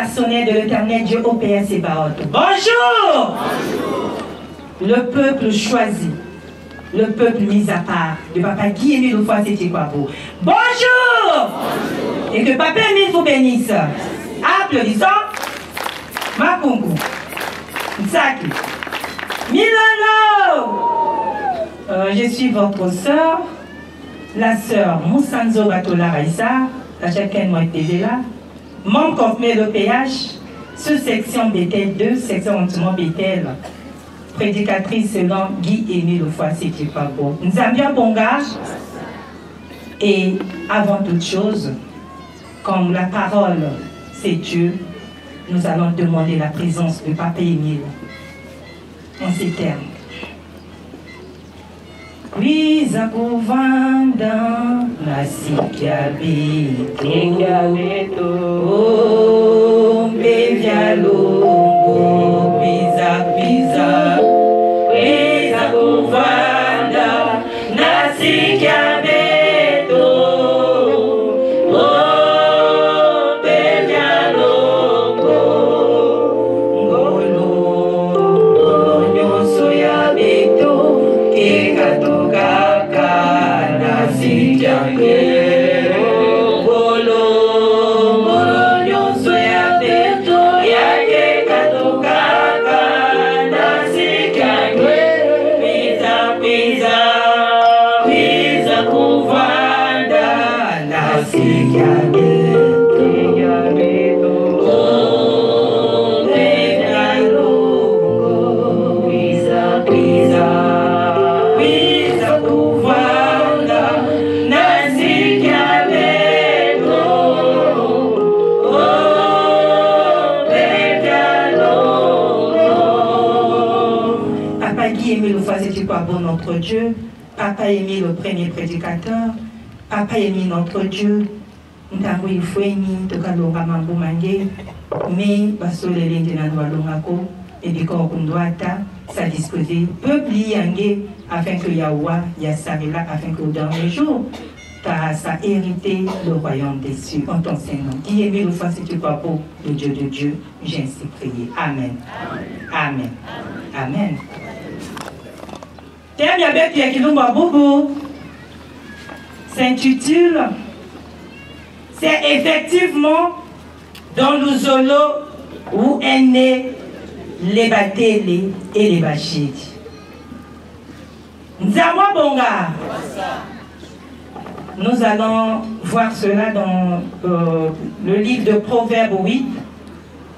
personnel de l'Éternel Dieu au Père Sébaoth. Bonjour. Le peuple choisi, le peuple mis à part, de Papa Guy Émile Oufouasséti Kwabo. Bonjour. Et que Papa Émile vous bénisse. Applaudissons. Makungu. Nsaki. Milolo. Je suis votre sœur, la sœur Moussanzo Batola Raïssa, la chacun moi était là, membre confirmé de PH, sous-section Bethel 2, section entièrement Bethel, prédicatrice selon Guy Émile Oufouasséti Kwabo. Nous avons bien Bonga, et avant toute chose, comme la parole c'est Dieu, nous allons demander la présence de Papa Émile en ces termes. Wiza kuvanda nasikiabeto mbevya longo biza wiza kuvanda nasikiabeto mbevya longo ngolo nyonso ya beto kekato notre Dieu, Papa Émile le premier prédicateur, Papa Émile notre Dieu, nous avons eu fouini, nous avons mambo mangé, mais basole l'ende na walongako et des corps qu'on doit sa disposer, peuple yangé afin que Yahweh Yassarela afin que au dernier jour ta sa hérité le royaume des cieux en ton Saint-Nom. Qui Émile le fasse tu pas beau, le Dieu de Dieu, j'ai ainsi prié. Amen. Amen. Amen. S'intitule c'est effectivement dans le Zolo où est né les Batélé et les Bachidi. Nzamwa Bonga. Nous allons voir cela dans le livre de Proverbes 8,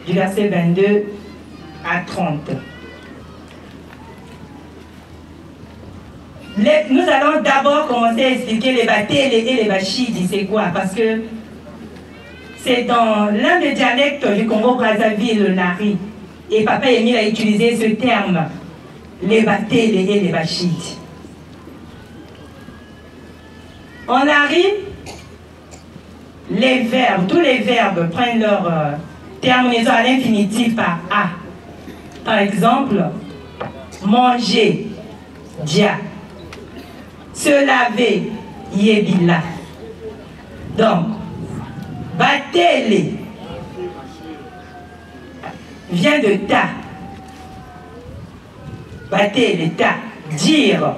du verset 22 à 30. Nous allons d'abord commencer à expliquer les Batélé et les Bachidi, c'est quoi? Parce que c'est dans l'un des dialectes du Congo-Brazzaville, le Nari. Et Papa Émile a utilisé ce terme, les Batélé et les Bachidi. En Nari, les verbes, tous les verbes prennent leur terminaison à l'infinitif par A. Par exemple, manger, dia. Se laver, yébila. Donc, Batélé vient de ta. Batélé, ta. Dire,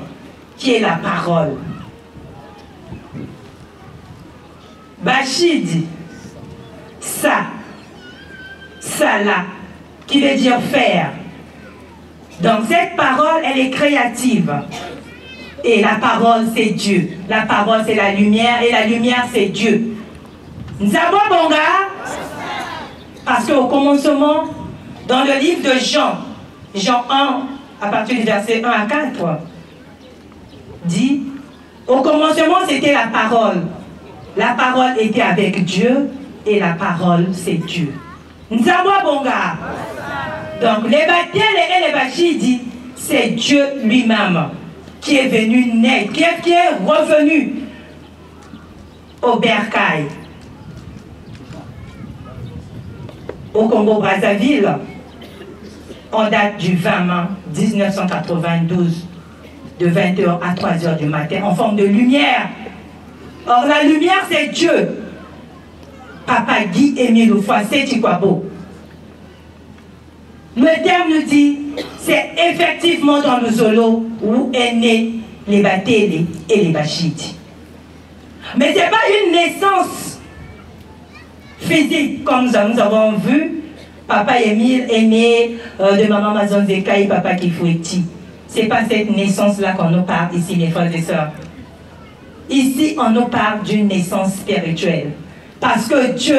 qui est la parole. Bachidi, ça. Sala, qui veut dire faire. Donc, cette parole, elle est créative. Et la parole, c'est Dieu. La parole, c'est la lumière. Et la lumière, c'est Dieu. Nous avons Bonga. Parce qu'au commencement, dans le livre de Jean, Jean 1, à partir du verset 1 à 4, dit, au commencement, c'était la parole. La parole était avec Dieu. Et la parole, c'est Dieu. Nous avons Bonga. Donc, les Batélé et les Bachidi, c'est Dieu lui-même qui est venu naître, qui est revenu au Bercail, au Congo-Brazzaville, en date du 20 mai 1992, de 20h à 3h du matin, en forme de lumière. Or, la lumière, c'est Dieu. Papa Guy Émile Oufouasséti Kwabo. Le terme nous dit, c'est effectivement dans le Zolo où est né les Batélé et les Bachites. Mais ce n'est pas une naissance physique comme nous avons vu. Papa Émile est né de maman Mazonzeka et papa Kifoueti. Ce n'est pas cette naissance-là qu'on nous parle ici, mes frères et sœurs. Ici, on nous parle d'une naissance spirituelle. Parce que Dieu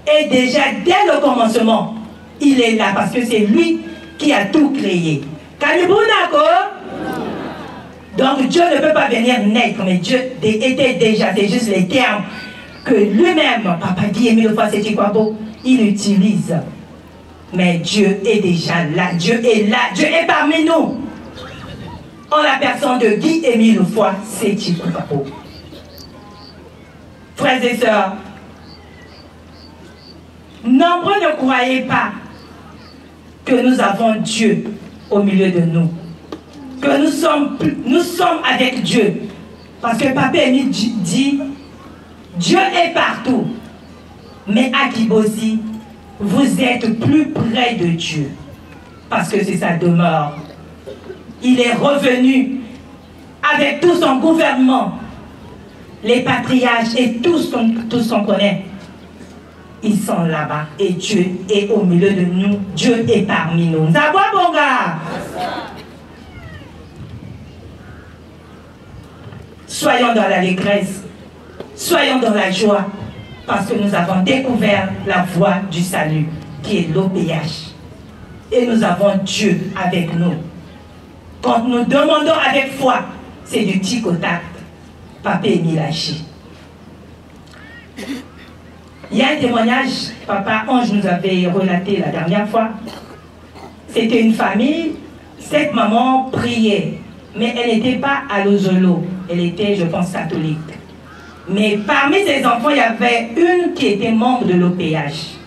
est déjà, dès le commencement, il est là. Parce que c'est lui qui a tout créé. Donc Dieu ne peut pas venir naître, mais Dieu était déjà, c'est juste les termes que lui-même, Papa dit Émile fois c'est quoi beau, il utilise. Mais Dieu est déjà là, Dieu est là, Dieu est parmi nous. En la personne de Guy Émile fois c'est quoi beau. Frères et sœurs, nombreux ne croyaient pas que nous avons Dieu au milieu de nous. Que nous sommes avec Dieu. Parce que Papa Émile dit, Dieu est partout. Mais à Kibosi, vous êtes plus près de Dieu. Parce que c'est sa demeure. Il est revenu avec tout son gouvernement, les patriarches et tous qu'on connaît. Ils sont là-bas et Dieu est au milieu de nous. Dieu est parmi nous. Zabwa Bonga! Soyons dans l'allégresse, soyons dans la joie, parce que nous avons découvert la voie du salut, qui est l'OPH. Et nous avons Dieu avec nous. Quand nous demandons avec foi, c'est du tic au tac. Papa Émile Haché. Il y a un témoignage, Papa Ange nous avait relaté la dernière fois. C'était une famille, cette maman priait, mais elle n'était pas à l'Ozolo. Elle était, je pense, catholique. Mais parmi ses enfants, il y avait une qui était membre de l'OPH.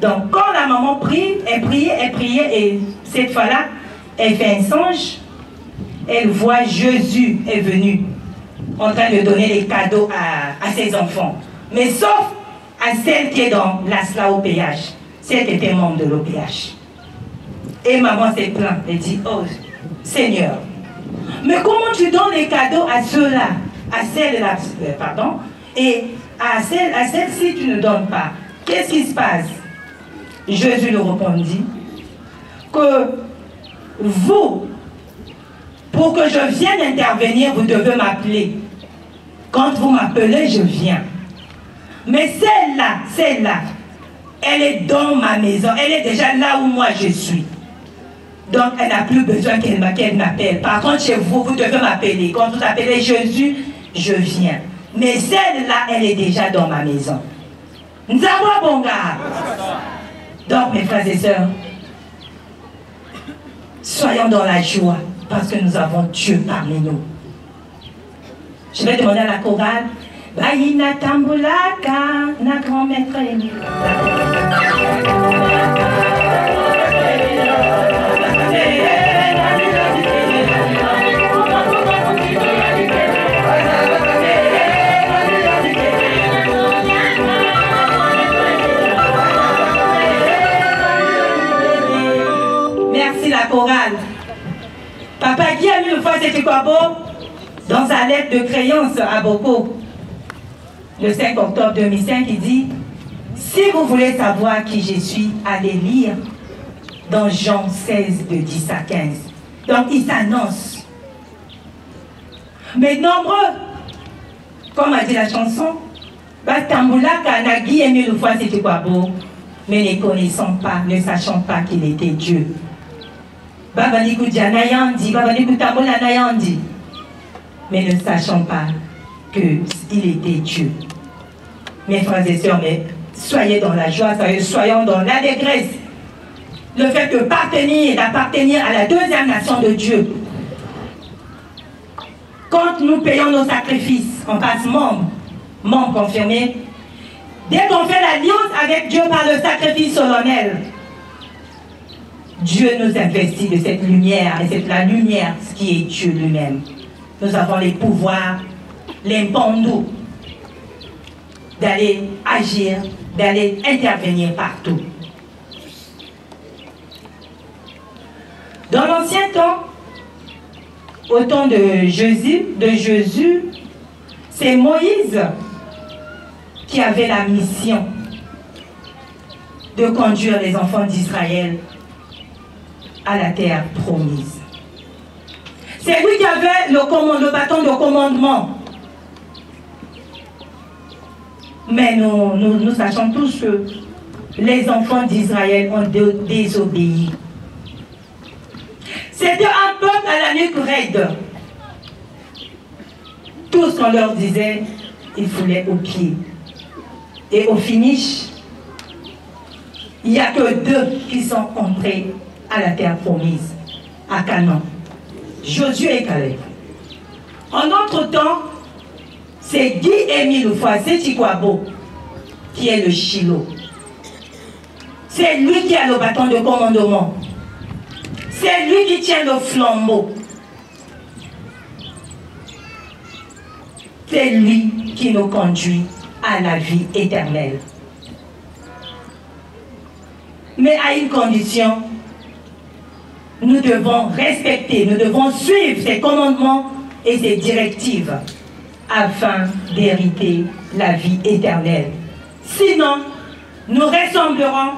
Donc, quand la maman prie, elle priait, et cette fois-là, elle fait un songe. Elle voit Jésus est venu en train de donner les cadeaux à ses enfants. Mais sauf à celle qui est dans l'ASLA OPH. Celle qui était membre de l'OPH. Et maman s'est plainte. Elle dit, oh, Seigneur, mais comment tu donnes les cadeaux à ceux-là, à celle-là, pardon, et à celle-ci tu ne donnes pas? Qu'est-ce qui se passe? Jésus lui répondit que vous, pour que je vienne intervenir, vous devez m'appeler. Quand vous m'appelez, je viens. Mais celle-là, elle est dans ma maison, elle est déjà là où moi je suis. Donc, elle n'a plus besoin qu'elle m'appelle. Par contre, chez vous, vous devez m'appeler. Quand vous appelez Jésus, je viens. Mais celle-là, elle est déjà dans ma maison. Nzabwa Bonga. Donc, mes frères et sœurs, soyons dans la joie, parce que nous avons Dieu parmi nous. Je vais demander à la chorale. Baïna Tambulaka, na grand-maître Émile. Merci la chorale. Papa Guy a mis une fois c'était quoi beau dans sa lettre de créance à Boko. Le 5 octobre 2005, il dit « Si vous voulez savoir qui je suis, allez lire dans Jean 16, de 10 à 15. » Donc, il s'annonce. Mais nombreux, comme a dit la chanson, « Batamboula Kanagi aimé le fois c'était quoi beau, mais ne connaissant pas, ne sachant pas qu'il était Dieu. » Babanikou Djanayandi, Babanikou Tamboula Nayandi, mais ne sachant pas qu'il était Dieu. Mes frères et sœurs, mais soyez dans la joie, soyons dans l'allégresse. Le fait d'appartenir à la deuxième nation de Dieu. Quand nous payons nos sacrifices, on passe membre confirmé. Dès qu'on fait l'alliance avec Dieu par le sacrifice solennel, Dieu nous investit de cette lumière, et c'est la lumière qui est Dieu lui-même. Nous avons les pouvoirs, les pandous, d'aller agir, d'aller intervenir partout. Dans l'ancien temps, au temps de Jésus, c'est Moïse qui avait la mission de conduire les enfants d'Israël à la terre promise. C'est lui qui avait le bâton de commandement. Mais nous sachons tous que les enfants d'Israël ont désobéi. C'était un peuple à la nuque raide. Tout ce qu'on leur disait, ils foulaient au pied. Et au finish, il n'y a que 2 qui sont entrés à la terre promise, à Canaan. Josué et Caleb. En notre temps, c'est Guy-Émile Foissé-Chikwabo qui est le Shiloh. C'est lui qui a le bâton de commandement. C'est lui qui tient le flambeau. C'est lui qui nous conduit à la vie éternelle. Mais à une condition, nous devons respecter, nous devons suivre ses commandements et ses directives afin d'hériter la vie éternelle. Sinon, nous ressemblerons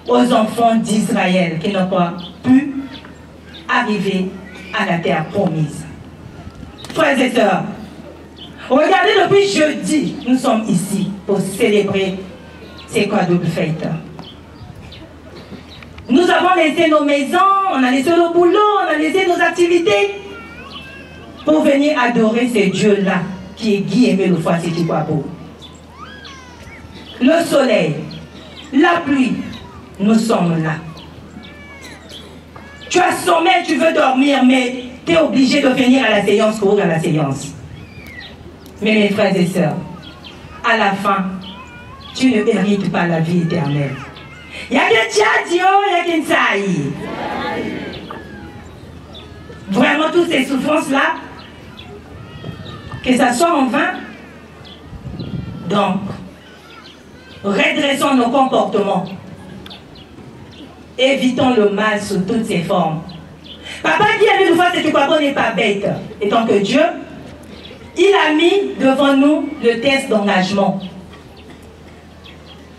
aux enfants d'Israël qui n'ont pas pu arriver à la terre promise. Frères et sœurs, regardez, depuis jeudi, nous sommes ici pour célébrer ces quadruples fêtes. Nous avons laissé nos maisons, on a laissé le boulot, on a laissé nos activités pour venir adorer ce Dieu-là qui est Guy-Émile Foissé-Chikwabo. Le soleil, la pluie, nous sommes là. Tu as sommeil, tu veux dormir, mais tu es obligé de venir à la séance, courir à la séance. Mais mes frères et sœurs, à la fin, tu ne hérites pas la vie éternelle. Il y a que Tchadio, il y a que Nsaï. Vraiment, toutes ces souffrances-là, que ça soit en vain. Donc, redressons nos comportements. Évitons le mal sous toutes ses formes. Papa Guy-Émile Foissé-Chikwabo n'est pas bête. Et tant que Dieu, il a mis devant nous le test d'engagement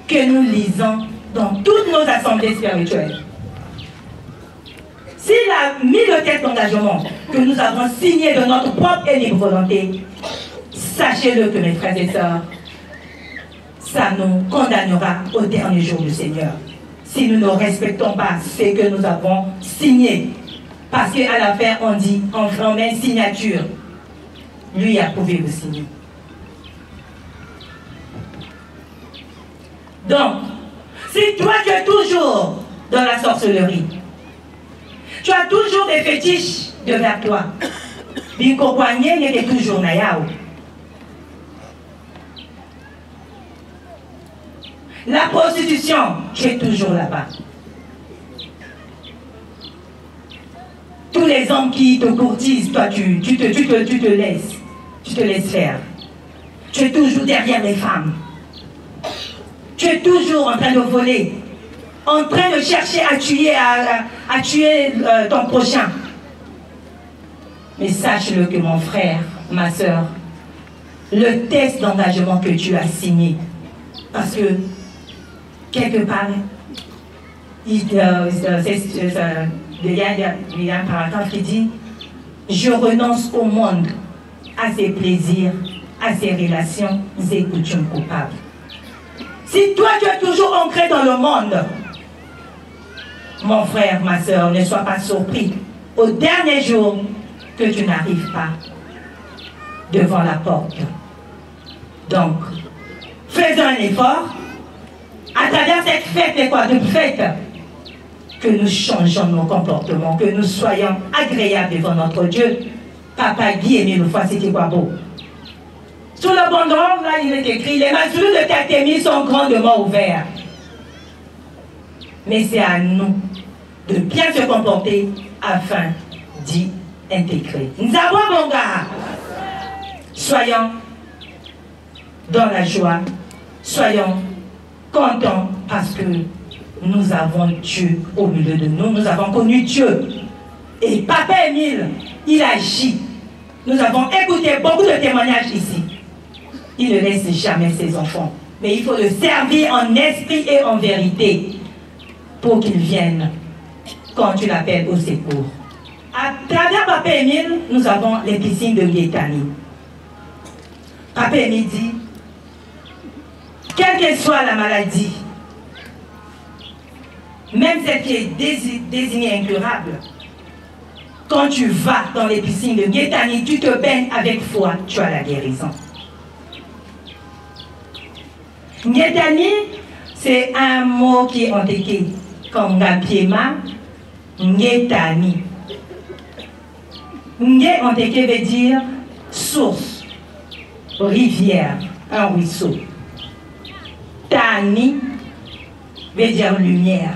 que nous lisons dans toutes nos assemblées spirituelles. S'il a mis le test d'engagement que nous avons signé de notre propre et libre volonté, sachez-le que mes frères et sœurs, ça nous condamnera au dernier jour du Seigneur. Si nous ne respectons pas ce que nous avons signé, parce qu'à la fin on dit, on met signature, lui a prouvé le signe. Donc, si toi tu es toujours dans la sorcellerie, tu as toujours des fétiches devant toi, Binko Poignet n'est toujours Nayao. La prostitution, tu es toujours là-bas. Tous les hommes qui te courtisent, toi tu te laisses faire. Tu es toujours derrière les femmes. Tu es toujours en train de voler, en train de chercher à tuer ton prochain. Mais sache-le que mon frère, ma soeur, le test d'engagement que tu as signé, parce que quelque part, il y a un paragraphe qui dit « Je renonce au monde, à ses plaisirs, à ses relations et coutumes coupables. » Si toi tu es toujours ancré dans le monde, mon frère, ma soeur, ne sois pas surpris au dernier jour que tu n'arrives pas devant la porte. Donc, faisons un effort à travers cette fête, et quoi de fête, que nous changeons nos comportements, que nous soyons agréables devant notre Dieu. Papa Guy-Émile Foissé-Chikwabo. Sous le banderole, là, il est écrit, les mausoleaux de Katémi sont grandement ouverts. Mais c'est à nous de bien se comporter afin d'y intégrer. Nous avons mon gars. Soyons dans la joie, soyons contents parce que nous avons Dieu au milieu de nous, nous avons connu Dieu. Et Papa Émile, il agit. Nous avons écouté beaucoup de témoignages ici. Il ne laisse jamais ses enfants. Mais il faut le servir en esprit et en vérité pour qu'il vienne quand tu l'appelles au secours. À travers Papa Émile, nous avons les piscines de Gaétani. Papa Émile dit, quelle que soit la maladie, même celle qui est désignée incurable, quand tu vas dans les piscines de Gaétani, tu te baignes avec foi, tu as la guérison. Gaétani, c'est un mot qui est entéqué, comme Ngapiema, Gaétani. Ngé entéqué veut dire source, rivière, un ruisseau. Tani veut dire lumière.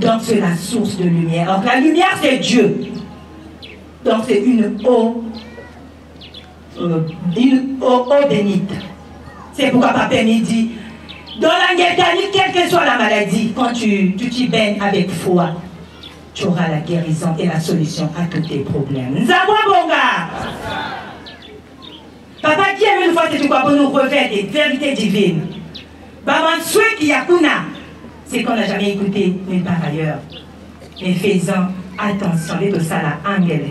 Donc c'est la source de lumière. Alors la lumière c'est Dieu. Donc c'est une eau bénite. C'est pourquoi Papa me dit, dans la Gaétani, quelle que soit la maladie, quand tu t'y baignes avec foi, tu auras la guérison et la solution à tous tes problèmes. Nzabwa Bonga! Papa qui aime une fois, c'est quoi pour nous revêtir des vérités divines. Baman souhait qu'il y a kuna, c'est qu'on n'a jamais écouté nulle part ailleurs. Mais faisons attention, les deux ça la angele.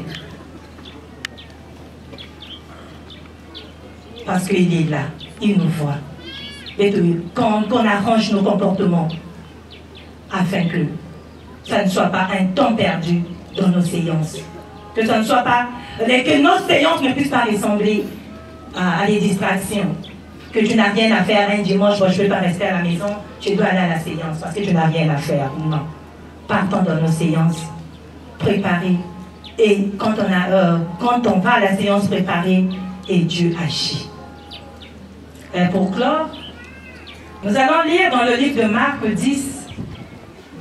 Parce qu'il est là, il nous voit. Qu'on arrange nos comportements afin que ça ne soit pas un temps perdu dans nos séances. Que ça ne soit pas, que nos séances ne puissent pas ressembler à des distractions. Que tu n'as rien à faire un dimanche, moi je ne peux pas rester à la maison, tu dois aller à la séance parce que tu n'as rien à faire. Non. Partons dans nos séances préparées. Et quand on va à la séance préparée, et Dieu agit. Et pour clore, nous allons lire dans le livre de Marc 10,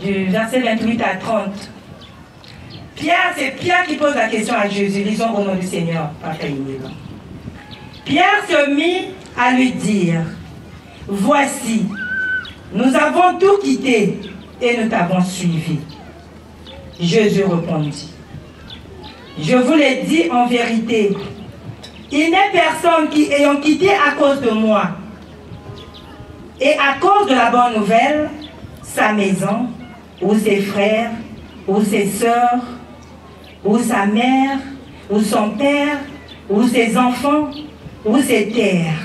du verset 28 à 30. Pierre, c'est Pierre qui pose la question à Jésus. Lisons au nom du Seigneur. Pierre se mit à lui dire, voici, nous avons tout quitté et nous t'avons suivi. Jésus répondit, je vous l'ai dit en vérité, il n'est personne qui, ayant quitté à cause de moi et à cause de la bonne nouvelle, sa maison, ou ses frères, ou ses sœurs, ou sa mère, ou son père, ou ses enfants, ou ses terres,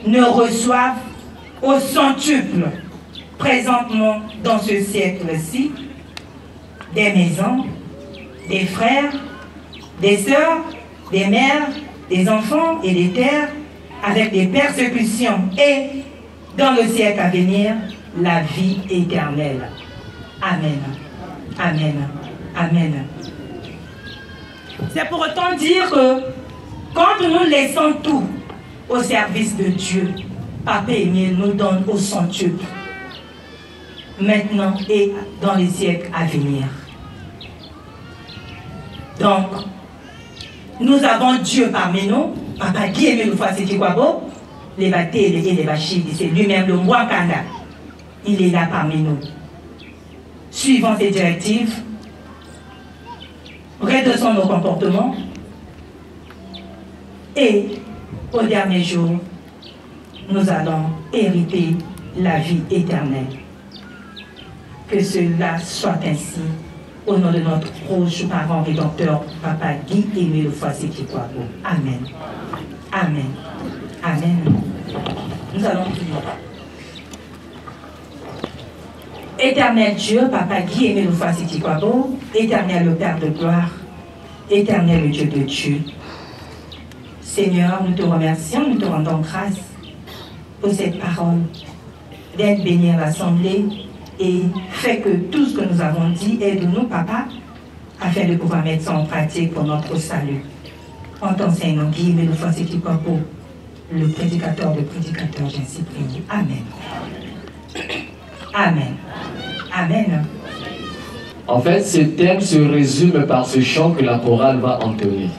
ne reçoivent au centuple, présentement dans ce siècle-ci, des maisons, des frères, des sœurs, des mères, des enfants et des terres, avec des persécutions, et dans le siècle à venir, la vie éternelle. Amen. Amen. Amen. C'est pour autant dire que quand nous laissons tout au service de Dieu, Papa Émile nous donne au centuple, maintenant et dans les siècles à venir. Donc, nous avons Dieu parmi nous. Papa qui aime le fois, c'est quoi beau? Les bâtés et les bachis, c'est lui-même le Mwakanda. Il est là parmi nous. Suivons ses directives, redressons nos comportements et au dernier jour, nous allons hériter la vie éternelle. Que cela soit ainsi, au nom de notre proche parent rédempteur, Papa Guy Émile Foissé-Kikwabo. Amen. Amen. Amen. Nous allons prier. Éternel Dieu, Papa Guy Émile Foissé-Kikwabo, éternel le Père de gloire, éternel le Dieu de Dieu. Seigneur, nous te remercions, nous te rendons grâce pour cette parole, d'aide bénir l'Assemblée et fait que tout ce que nous avons dit aide-nous, Papa, afin de pouvoir mettre ça en pratique pour notre salut. En ton Seigneur, Guy Émile Foissé-Kikwabo, le prédicateur de prédicateurs, j'ainsi prie. Amen. Amen. Amen. En fait, ce thème se résume par ce chant que la chorale va entonner.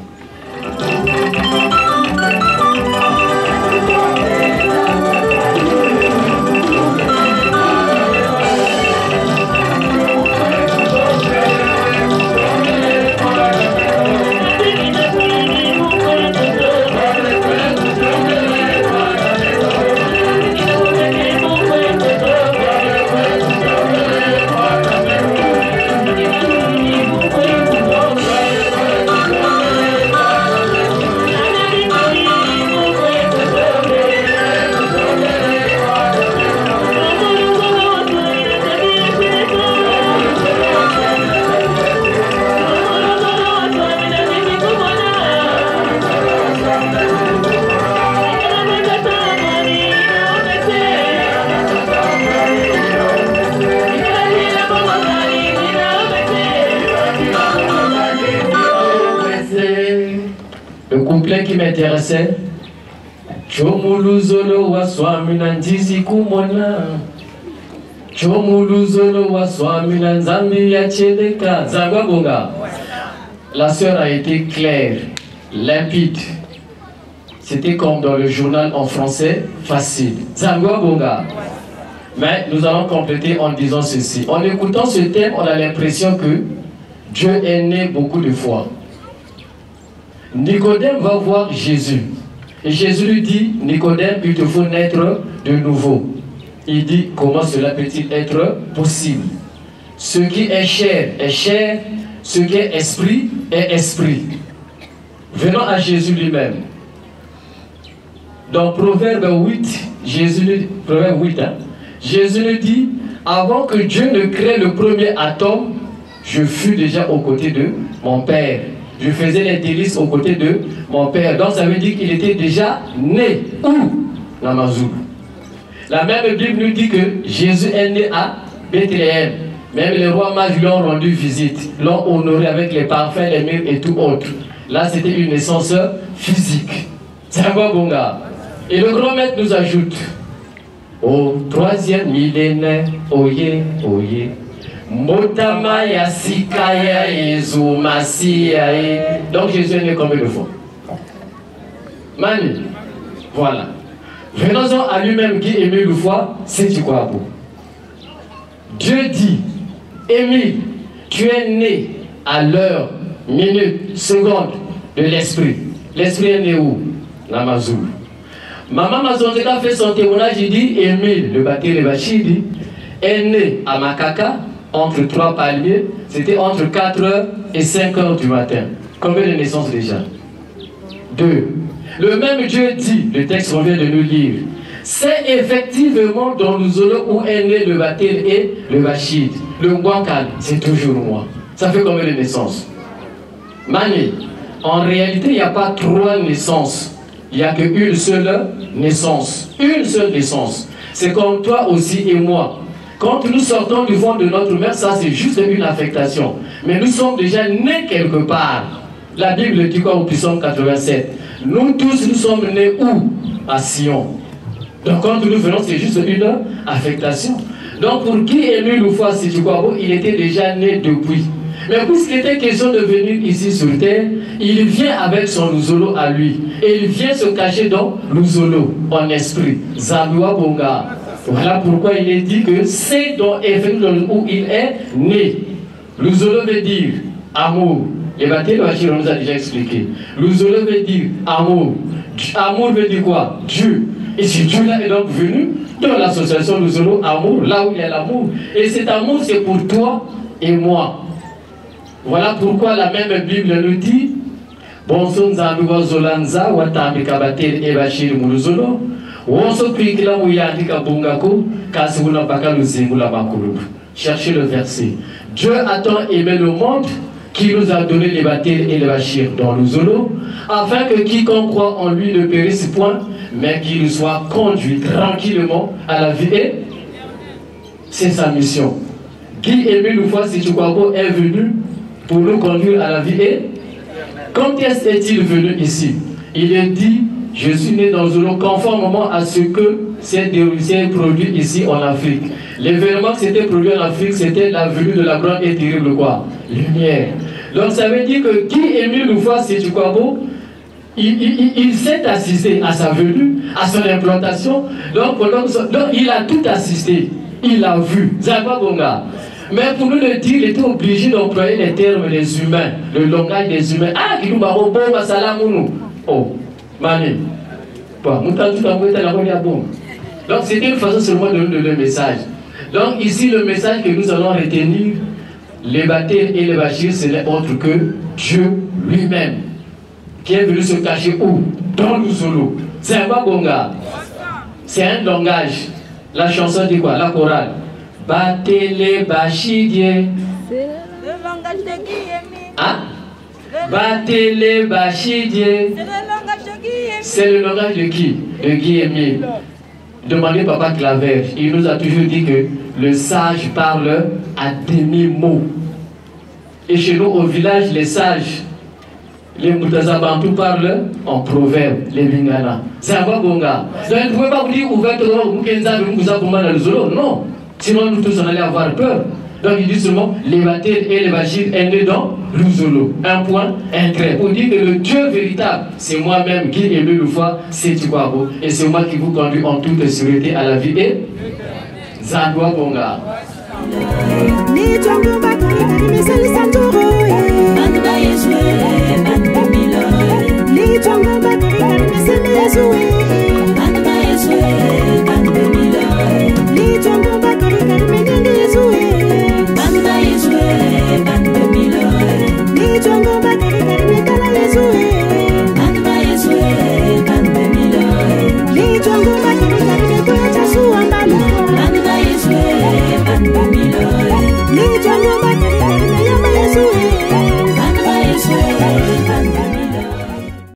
Le couplet qui m'intéressait, Chomuluzolo wa swami na ndizi kumona. Chomuluzolo wa swami na nzambi ya cheleka. Zangwa bonga. La sœur a été claire, limpide. C'était comme dans le journal en français, facile. Zangwa bonga. Mais nous allons compléter en disant ceci. En écoutant ce thème, on a l'impression que Dieu est né beaucoup de fois. Nicodème va voir Jésus. Et Jésus lui dit, Nicodème, il te faut naître de nouveau. Il dit, comment cela peut-il être possible? Ce qui est chair, ce qui est esprit. Venons à Jésus lui-même. Dans Proverbe 8, Proverbe 8, Jésus nous dit, avant que Dieu ne crée le premier atome, je fus déjà aux côtés de mon Père. Je faisais les délices aux côtés de mon Père. Donc ça veut dire qu'il était déjà né. Où? Namazou. La même Bible nous dit que Jésus est né à Bethléem. Même les rois mages lui ont rendu visite, l'ont honoré avec les parfums, les myrrhes et tout autre. Là, c'était une naissance physique. C'est un bon bonga. Et le grand maître nous ajoute, au 3e millénaire, oye, oye, Motama ya sikaya ezumasiya. Donc Jésus est né combien de fois? Mani. Voilà. Venons-en à lui-même qui Émile Loufoy, c'est tu quoi beau. Dieu dit, Émile, tu es né à l'heure, minute, seconde de l'esprit. L'esprit est né où? Namazou. Maman Mazonzeka fait son témoignage, il dit, Émile, le bâti Bachidi, est né à Makaka, entre 3 palmiers, c'était entre 4h et 5h du matin. Combien de naissances déjà? 2. Le même Dieu dit, le texte qu'on vient de nous lire, c'est effectivement dans le Zolo où est né le Batel et le Bachid. Le Mwakal, c'est toujours moi. Ça fait combien de naissances? Mani, en réalité, il n'y a pas 3 naissances. Il n'y a qu'une seule naissance. Une seule naissance. C'est comme toi aussi et moi. Quand nous sortons du fond de notre mère, ça c'est juste une affectation. Mais nous sommes déjà nés quelque part. La Bible dit quoi au Psaume 87? Nous tous, nous sommes nés où? À Sion. Donc quand nous venons, c'est juste une affectation. Donc pour qui Émile Loufoy, si tu crois, il était déjà né depuis. Mais puisqu'il était question de venir ici sur terre, il vient avec son Luzolo à lui. Et il vient se cacher dans Luzolo, en esprit. Zabua Bonga. Voilà pourquoi il est dit que c'est dans effectivement où il est né. Luzolo veut dire amour. Et Batel Bachir nous a déjà expliqué. Luzolo veut dire amour. Amour veut dire quoi? Dieu. Et si Dieu là est donc venu dans l'association Luzolo, amour, là où il y a l'amour. Et cet amour, c'est pour toi et moi. Voilà pourquoi la même Bible nous dit Bonson Zambiwa Zolanza, Watambi Kabatel et Bachir Muluzolo. Cherchez le verset. Dieu a tant aimé le monde qu'il nous a donné les Batel et les Bachir dans le Zolo, afin que quiconque croit en lui ne périsse point, mais qu'il soit conduit tranquillement à la vie. Et c'est sa mission. Guy Émile Loufoy, si tu crois pas, est venu pour nous conduire à la vie. Et quand est-il venu ici? Il est dit, je suis né dans Zolo conformément à ce que s'est produit ici en Afrique. L'événement qui s'était produit en Afrique, c'était la venue de la grande et terrible quoi? Lumière. Donc ça veut dire que Guy Émile Loufoy, si tu crois beau, il s'est assisté à sa venue, à son implantation. Donc il a tout assisté. Il a vu. Zababonga. Mais pour nous le dire, il était obligé d'employer les termes des humains, le langage des humains. Ah, qui nous barre bon, salamounou. Oh. Mani. Donc c'était une façon seulement de nous donner le message. Donc ici le message que nous allons retenir, les Batel et les Bachir, ce n'est autre que Dieu lui-même, qui est venu se cacher où? Dans le Zolo. C'est un babonga. C'est un langage. La chanson dit quoi? La chorale. Batel Bachidie. C'est le langage de Guy Émile. Hein? Batel Bachidie. C'est le langage de qui? De Guy Émile. Demandez Papa Claver. Il nous a toujours dit que le sage parle à demi-mot. Et chez nous, au village, les sages, Les Moutazabantou parlent en proverbe, les Lingala. C'est un bonga. Donc vous ne pouvez pas vous dire ouvertement, non. Sinon nous tous on allait avoir peur. Donc il dit seulement l'évangile et l'évangile est né dans Luzolo. Un point, un trait. Pour dire que le Dieu véritable, c'est moi-même qui ai lu le foi, c'est Tukwabo. Et c'est moi qui vous conduis en toute sécurité à la vie et Zandwa Bonga.